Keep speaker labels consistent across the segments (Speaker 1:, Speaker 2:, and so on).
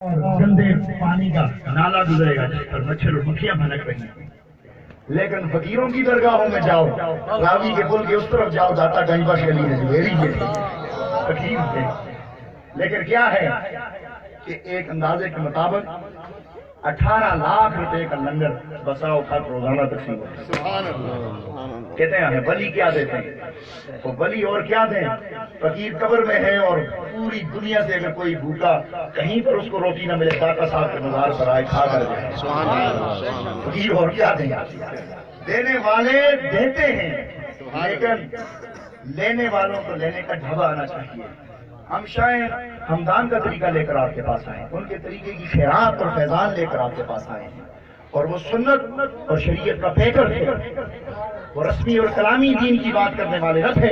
Speaker 1: اور گندے پانی کا نالا گزرے گا جس پر مچھر اور مکھیاں بھنک رہی ہیں. لیکن فقیروں کی درگاہوں میں جاؤ، راوی کے پل کے اس طرف جاؤ، داتا کہیں بش گلی ہے میری ہے فقیر ہے. لیکن کیا ہے کہ ایک اندازے کے مطابق 18 لاکھ روپے کا لنگر بساؤ خط روزانہ تقسیم ہوتا ہے. کہتے ہیں ولی کیا دیتے ہیں تو ولی اور کیا دیں. فقیر قبر میں ہے اور پوری دنیا سے اگر کوئی بھوکا کہیں پر اس کو روٹی نہ ملے، داتا صاحب کے مزار پر آئے کھا کر جائے. فقیر اور کیا دیں. دینے والے دیتے ہیں لیکن لینے والوں کو لینے کا ڈھبا آنا چاہیے. ہم شاید ہمدان کا طریقہ لے کر آپ کے پاس آئے، ان کے طریقے کی خیرات اور فیضان لے کر آپ کے پاس آئے ہیں، اور وہ سنت اور شریعت کا پیکر تھے. وہ رسمی اور کلامی دین کی بات کرنے والے نہ تھے.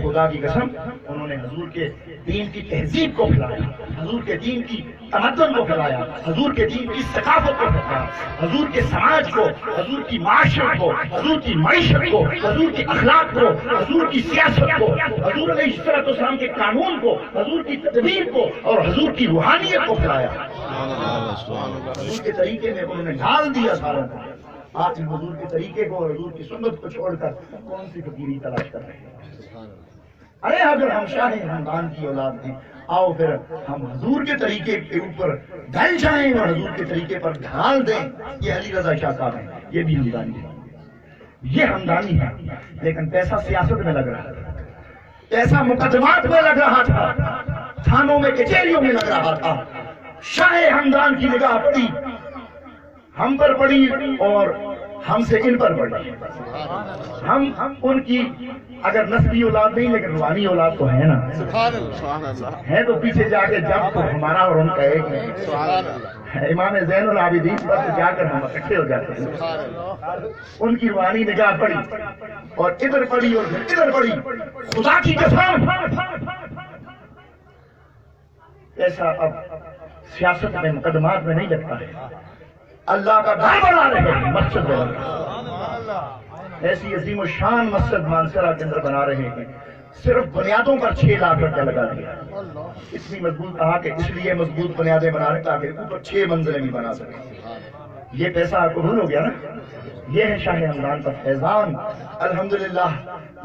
Speaker 1: خدا کی قسم انہوں نے حضور کے دین کی تہذیب کو پھیلایا، حضور کے دین کی تمدن کو پھیلایا، حضور کے دین کی ثقافت کو پھیلایا، حضور کے سماج کو، حضور کی معاشرت کو، حضور کی معیشت کو، حضور کے اخلاق کو، حضور کی سیاست کو، حضور علیہ السلام کے قانون کو، حضور کی تدبیر کو اور حضور کی روحانیت کو پھیلایا. حضور کے طریقے میں انہوں نے ڈھال دیا ساروں کو. آج ہم حضور کے طریقے کو اور حضور کی سنت کو چھوڑ کر کون سی فقیری تلاش کر رہے ہیں. ارے اگر ہم شاہ ہمدان کی اولاد ہیں، آؤ پھر ہم حضور کے طریقے کے اوپر ڈھل جائیں اور حضور کے طریقے پر ڈھال دیں. یہ علی رضا شاہ صاحب ہیں، یہ بھی ہمدانی ہے، یہ ہمدانی ہے. لیکن پیسہ سیاست میں لگ رہا تھا، پیسہ مقدمات میں لگ رہا تھا، تھانوں میں کچہریوں میں لگ رہا تھا. شاہ ہمدان کی نگاہ پڑی، ہم پر پڑی اور ہم سے ان پر پڑی. ہم ان کی اگر نسبی اولاد نہیں لیکن روحانی اولاد تو ہے نا، ہے تو پیچھے جا کے جب تو ہمارا اور ان کا ایک ہے. امام زین العابدین پر جا کر ہم اکٹھے ہو جاتے ہیں. ان کی روحانی نگاہ پڑی اور ادھر پڑی اور ادھر پڑی. خدا کی قسم ایسا اب سیاست میں مقدمات میں نہیں لگتا ہے. اللہ کا گھر بنا رہے ہیں، مسجد بنا رہے ہیں، ایسی عظیم و شان مسجد مانسرا کے اندر بنا رہے ہیں. صرف بنیادوں پر 6 لاکھ روپیہ لگا دیا. اتنی مضبوط کہا کہ اس لیے مضبوط بنیادیں بنا رہے تاکہ اوپر 6 منزلیں بھی بنا سکیں. یہ پیسہ قبول ہو گیا نا. یہ ہے شاہ ہمدان کا فیضان. الحمدللہ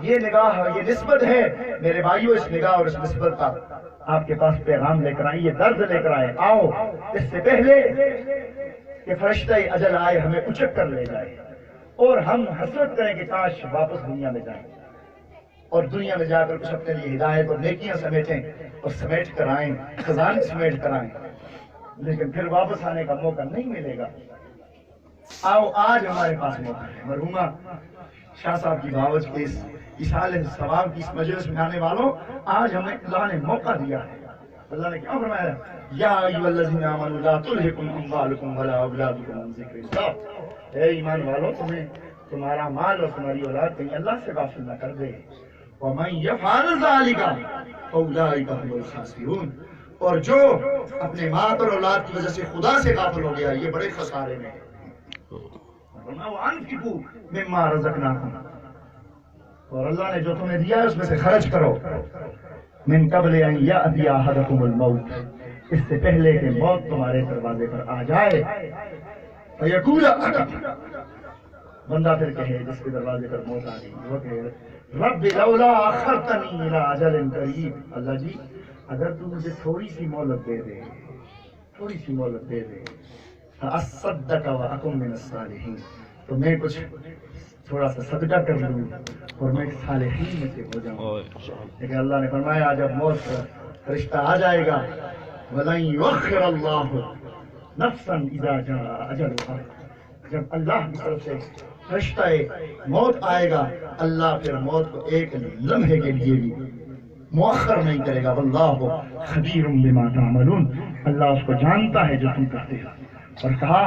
Speaker 1: یہ نگاہ، یہ نسبت ہے میرے بھائیوں. اس نگاہ اور اس نسبت کا آپ کے پاس پیغام لے کر آئیں، یہ درد لے کر آئے. آؤ اس سے پہلے کہ فرشتہ اجل آئے ہمیں اچک کر لے جائے اور ہم حسرت کریں کہ کاش واپس دنیا میں جائیں اور دنیا میں جا کر کچھ اپنے لیے ہدایت اور نیکیاں سمیٹیں اور سمیٹ کر آئیں، خزانے سمیٹ کر آئیں. لیکن پھر واپس آنے کا موقع نہیں ملے گا. آؤ آج ہمارے پاس موقع ہے. مرحومہ شاہ صاحب کی دعوت کے اس اصالہ ثواب کی اس مجلس میں آنے والوں، آج ہمیں اللہ نے موقع دیا ہے. اللہ نے کیا فرمایا؟ یا ایھا الذین آمنوا لا تلھکم اموالکم ولا اولادکم عن ذکر اللہ. اے ایمان والو، تمہیں تمہارا مال اور تمہاری اولاد کہیں اللہ سے غافل نہ کر دے. ومن یفعل ذلک فاولئک هم الخاسرون. اور جو اپنے مال اور اولاد کی وجہ سے خدا سے غافل ہو گیا یہ بڑے خسارے میں ہے. وانفقوا مما رزقناکم. اور اللہ نے جو تمہیں دیا ہے اس میں سے خرچ کرو. من قبل ان یأتی احدکم الموت. اس سے پہلے کہ موت تمہارے دروازے پر آ جائے. فیقول بندہ پھر کہے جس کے دروازے پر موت آ گئی، وہ کہے رب لولا اخرتنی الی اجل قریب. اللہ جی اگر تو مجھے تھوڑی سی مہلت دے دے، تھوڑی سی مہلت دے دے، فاصدق واکن من الصالحین، تو میں کچھ تھوڑا سا صدقہ کر لوں اور میں صالحین میں سے ہو جاؤں. لیکن اللہ نے فرمایا جب موت کا فرشتہ آ جائے گا وَلَن يُؤَخِّرَ اللَّهُ نَفْسًا إِذَا جَاءَ أَجَلُهَا. جب اللہ کی طرف سے فرشتہ موت آئے گا اللہ پھر موت کو ایک لمحے کے لیے بھی مؤخر نہیں کرے گا. وَاللَّهُ خَبِيرٌ بِمَا تَعْمَلُونَ. اللہ اس کو جانتا ہے جو تم کرتے ہو. اور کہا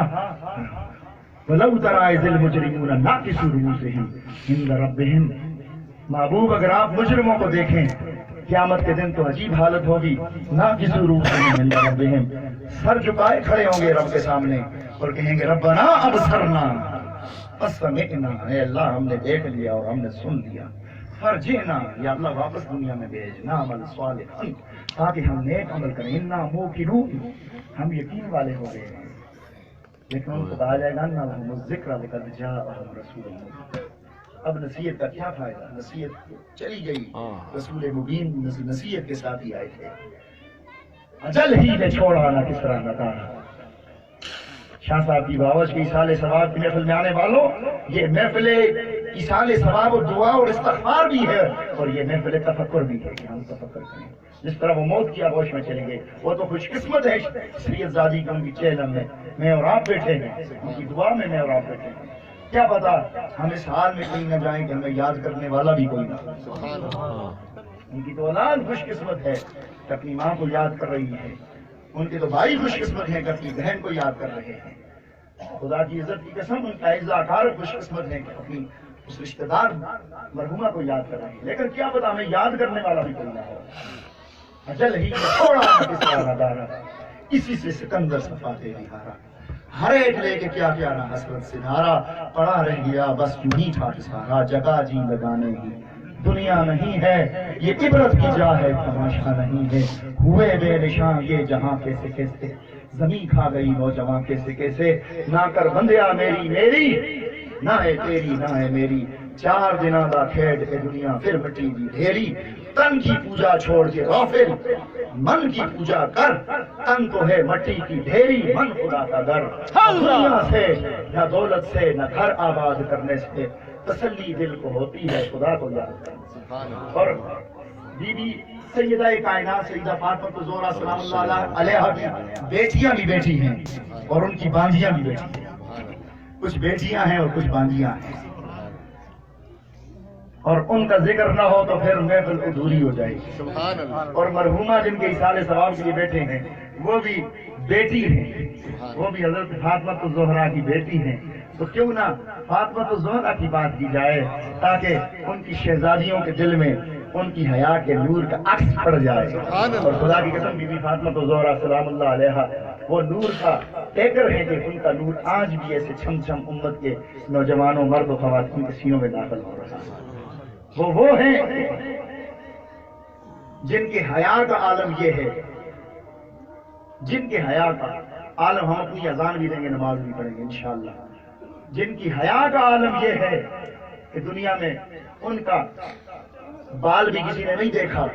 Speaker 1: وَلَوْ تَرَىٰ إِذِ الْمُجْرِمُونَ نَاكِسُو رُءُوسِهِمْ عِندَ رَبِّهِمْ. محبوب اگر آپ مجرموں کو دیکھیں قیامت کے دن تو عجیب حالت ہوگی. نَاكِسُو رُءُوسِهِمْ عِندَ رَبِّهِمْ. سر جھکائے کھڑے ہوں گے رب کے سامنے اور کہیں گے ربنا ابصرنا فسمعنا. اے اللہ ہم نے دیکھ لیا اور ہم نے سن لیا. فرجعنا یا اللہ واپس دنیا میں بھیج نعمل صالحا تاکہ ہم نیک عمل کریں انا موقنون ہم یقین والے ہو گئے ہیں لیکن ان کو کہا جائے گا نا لهم الذکر لقد جاءهم رسول مبین اب نصیحت کا کیا فائدہ نصیحت چلی گئی رسول مبین نصیحت کے ساتھ ہی آئے تھے اجل ہی نے چھوڑا نہ کس طرح نکالا شاہ صاحب کی باوج کی ایصال ثواب کی محفل میں آنے والوں یہ محفل ایصال ثواب اور دعا اور استغفار بھی ہے اور یہ محفل تفکر بھی ہے کہ ہم تفکر کریں جس طرح وہ موت کی آغوش میں چلیں گے وہ تو خوش قسمت ہے سید زادی کا ان کی چیلم میں اور آپ بیٹھے ہیں ان کی دعا میں اور آپ بیٹھے ہیں کیا پتا ہم اس حال میں کہیں نہ جائیں کہ ہمیں یاد کرنے والا بھی کوئی نہ ان کی تو اولاد خوش قسمت ہے کہ اپنی ماں کو یاد کر رہی ہے ان کے تو بھائی خوش قسمت ہیں کہ اپنی بہن کو یاد کر رہے ہیں خدا کی عزت کی قسم ان کا اعزاء کار خوش قسمت ہیں کہ اپنی اس رشتہ دار مرحومہ کو یاد کر رہے ہیں لیکن کیا پتا ہمیں یاد کرنے والا بھی کوئی نہ ہو اجل ہی چھوڑا کس طرح دارا اسی سے سکندر صفاتے نہارا ہر ایک لے کے کیا کیا نہ حسرت سے نارا پڑا رہ گیا بس یوں ہی ٹھاٹ سارا جگہ جی لگانے کی دنیا نہیں ہے یہ عبرت کی جا ہے تماشا نہیں ہے ہوئے بے نشان یہ جہاں کیسے کیسے زمین کھا گئی نوجوان کیسے کیسے نہ کر بندیا میری میری نہ ہے تیری نہ ہے میری 4 دنوں دا کھیڈ کے دنیا پھر مٹی دی ڈھیری تن کی پوجا چھوڑ کے غافل من کی پوجا کر تن تو ہے مٹی کی ڈھیری من خدا کا گھر دنیا سے نہ دولت سے نہ گھر آباد کرنے سے تسلی دل کو ہوتی ہے خدا کو یاد کرنے اور بی بی سیدہ کائنات سیدہ فاطمہ الزہرا سلام اللہ علیہا کی بیٹیاں بھی بیٹھی ہیں اور ان کی باندیاں بھی بیٹھی ہیں کچھ بیٹیاں ہیں اور کچھ باندیاں ہیں اور ان کا ذکر نہ ہو تو پھر محفل ادھوری ہو جائے گی اور مرحومہ جن کے ایصال ثواب کے لیے بیٹھے ہیں وہ بھی بیٹی ہیں وہ بھی حضرت فاطمہ الزہرا کی بیٹی ہیں تو کیوں نہ فاطمہ الزہرا کی بات کی جائے تاکہ ان کی شہزادیوں کے دل میں ان کی حیا کے نور کا عکس پڑ جائے اور خدا کی قسم بی بی فاطمہ الزہرا سلام اللہ علیہا وہ نور کا ٹیکر ہے کہ ان کا نور آج بھی ایسے چھم چھم امت کے نوجوانوں مرد و خواتین کے سینوں میں داخل ہو رہا ہے وہ ہیں جن کے حیا کا عالم یہ ہے جن کے حیا کا عالم ہم اپنی اذان بھی دیں گے نماز بھی پڑھیں گے انشاءاللہ جن کی حیا کا عالم یہ ہے کہ دنیا میں ان کا بال بھی کسی نے نہیں دیکھا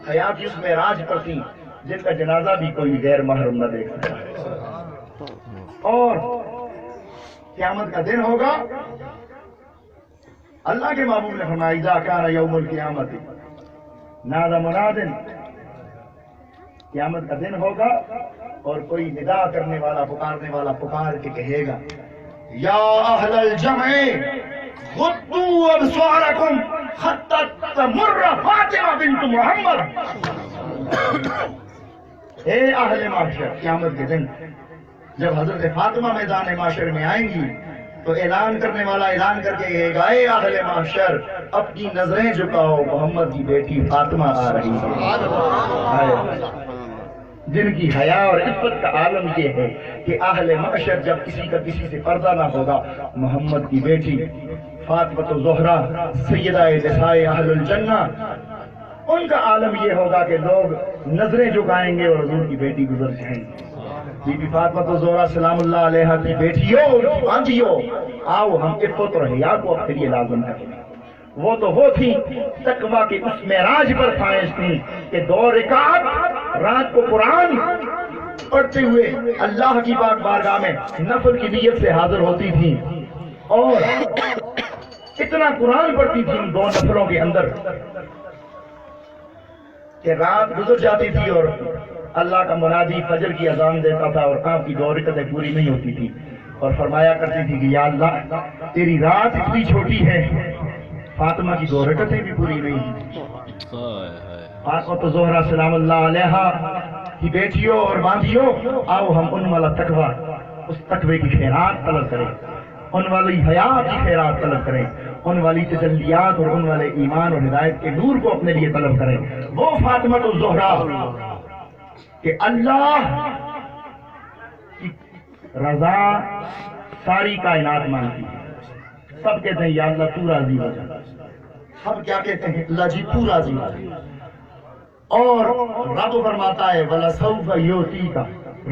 Speaker 1: حیا کی اس معراج پر تھی جن کا جنازہ بھی کوئی غیر محرم نہ دیکھ سکتا اور قیامت کا دن ہوگا اللہ کے محبوب نے فرمایا اذا کان یوم القیامت نادى مناد قیامت کا دن ہوگا اور کوئی ندا کرنے والا پکارنے والا پکار کے کہے گا یا اہل الجمع غضوا ابصارکم حتی تمر فاطمہ بنت محمد اے اہل معاشر قیامت کے دن جب حضرت فاطمہ میدان معاشر میں آئیں گی تو اعلان کرنے والا اعلان کر کے کہے گا اے اہل معاشر اپنی نظریں جھکاؤ محمد کی بیٹی فاطمہ آ رہی ہے جن کی حیا اور عزت کا عالم یہ ہے کہ اہل معاشر جب کسی کا کسی سے پردہ نہ ہوگا محمد کی بیٹی فاطمہ الزہرا سیدہ نساء اہل الجنہ ان کا عالم یہ ہوگا کہ لوگ نظریں جھکائیں گے اور حضور کی بیٹی گزر جائیں گے بی بی فاطمہ الزہرا سلام اللہ علیہا کی بیٹیوں باندھیوں آؤ ہم عفت اور حیا کو اپنے لیے لازم ہے وہ تو وہ تھی تقویٰ کے اس معراج پر فائز تھی کہ 2 رکعت رات کو قرآن پڑھتے ہوئے اللہ کی پاک بارگاہ میں نفل کی نیت سے حاضر ہوتی تھی اور اتنا قرآن پڑھتی تھی ان 2 نفلوں کے اندر کہ رات گزر جاتی تھی اور اللہ کا منادی فجر کی اذان دیتا تھا اور آپ کی 2 رکعتیں پوری نہیں ہوتی تھی اور فرمایا کرتی تھی کہ یا اللہ تیری رات اتنی چھوٹی ہے فاطمہ کی 2 رکعتیں بھی پوری نہیں فاطمہ الزہرا سلام اللہ علیہا کی بیٹیوں اور باندھیوں آؤ ہم ان والا تقوی اس تقوی کی خیرات طلب کریں ان والی حیات کی خیرات طلب کریں ان والی تجلیات اور ان والے ایمان اور ہدایت کے نور کو اپنے لیے طلب کریں وہ فاطمہ الزہرا کہ اللہ کی رضا ساری کائنات مانتی ہے سب کہتے ہیں یا اللہ تو راضی ہو جا ہم کیا کہتے ہیں اللہ جی تو راضی اور رب فرماتا ہے وَلَسَوْفَ يُؤْتِيكَ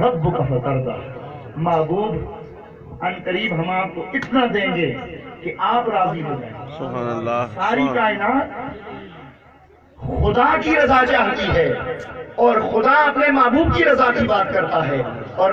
Speaker 1: رَبُّكَ فَتَرْضَىٰ معبود ان قریب ہم آپ کو اتنا دیں گے کہ آپ راضی ہو جائیں.
Speaker 2: سبحان اللہ.
Speaker 1: ساری کائنات خدا کی رضا چاہتی ہے اور خدا اپنے محبوب کی رضا کی بات کرتا ہے اور